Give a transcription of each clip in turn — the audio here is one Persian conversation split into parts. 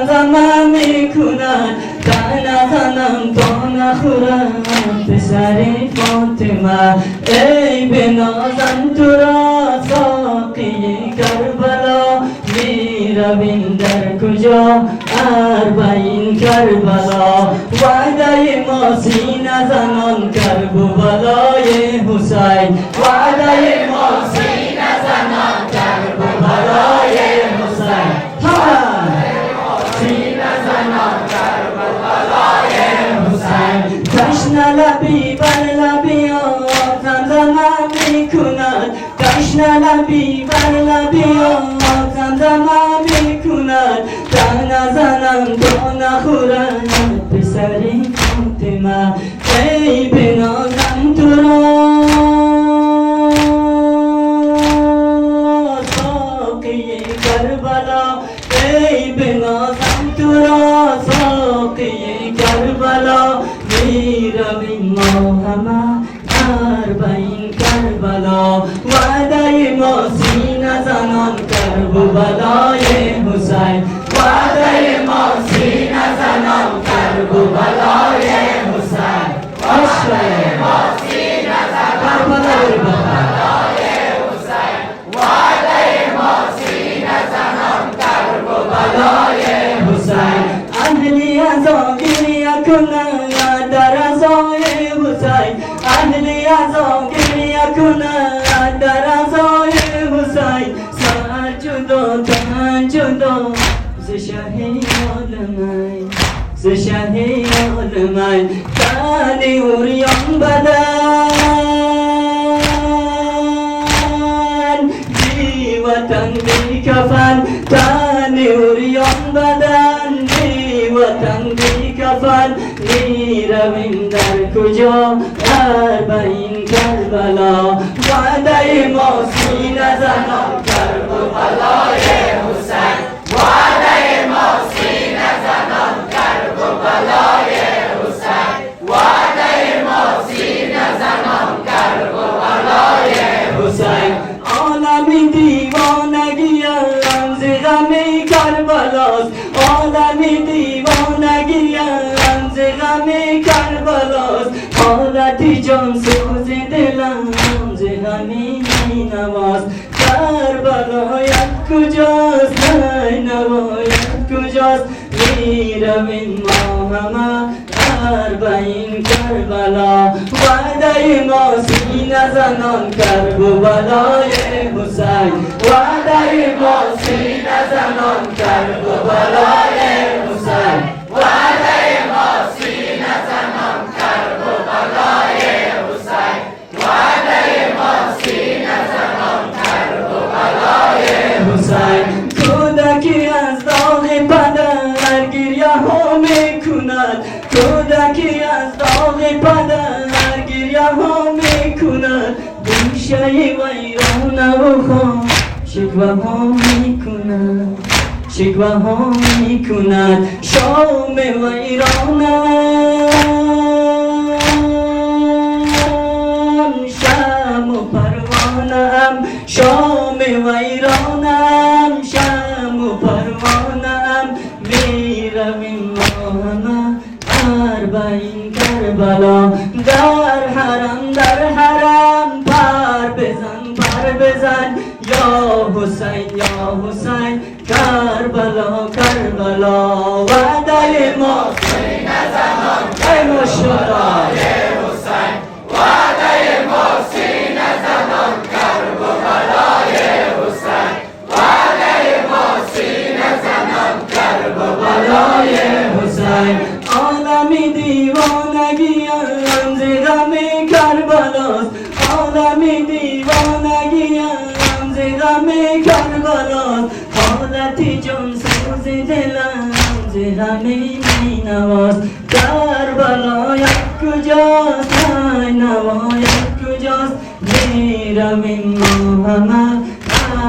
زمم میکنن تا نزنم تا نخورم پسر فاطمه ای بنازم تو را ساقی کربلا میرویم در کجا اربعین کربلا وعده ما سینه زنان کرب و بلای حسین وعده ما سینه زنان کرب و بلای حسین سینه زنان کرب و بلای حسین تشنه لبی بر لبی زمزمه میکند تشنه لبی بر لبی زمزمه میکند تا نزنم تا نخورم پسری فاطمه ای بنازم تو را ساقی کربلا ای بنازم تو را ساقی کربلا میرویم ما همه اربعین کربلا وعده ما سینه زنان کرب و بلای حسین وعده ما سینه زنان کرب و بلای حسین وعده ما سینه زنان کرب و بلای حسین وعده ما سینه زنان کرب و بلای حسین اهلی ازا گریه کنن در ازای حسین اهلی ازا گریه کنن در ازای حسین سر جدا تن جدا ز شهی عالمین ز شهی عالمین تنی اوریان بدن بی وطن بی کفن تنی اوریان بدن بی وطن بی کفن میرویم در کجا اربعین کربلا وعده ما سینه زنان کرب و بلای حسین وعده ما سینه زنان کرب و بلای حسین وعده ما سینه زنان کرب و بلای حسین عالمی دیوانگی ز غم کربلاست عالمی دیوانگی ز غم کربلاست حالتی جان سوز دلم ز غمی نواست کربلایت کجاست نینوایت کجاست میرویم ما همه اربعین کربلا وعده ما سینه زنان کرب و بلای حسین وعده ما سینه زنان کرب و بلای حسین وعده ما سینه زنان کرب و بلای حسین وعده ما سینه زنان کرب و بلای حسین کودکی از داغ پدر گریه ها میکند کودکی از داغ پدر گریه ها میکند گوشه ویرانه و خام شکوه ها میکند شکوه ها میکند شام ویرانه شم و پروانم شام ویرانم شم و پروانم میرویم ما همه اربعین کربلا در حرم پر بزن یا حسین کربلا کربلا وعده ما سینه زنان ای ماشاءالله حسین وعده ما سینه زنان کرب و بلای حسین وعده ما سینه زنان کرب و بلای حسین عالمی دیوانگی ز غم کربلاست عالمی دیوانگی ز غم کربلاست حالتی جان سوز دلم ز غمی نواست کربلایت کجاست نینوایت کجاست میرویم ما همه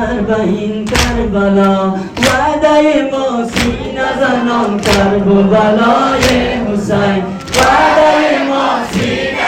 اربعین کربلا وعده ما سینه زنان کرب و بلای حسین وعده ما سینه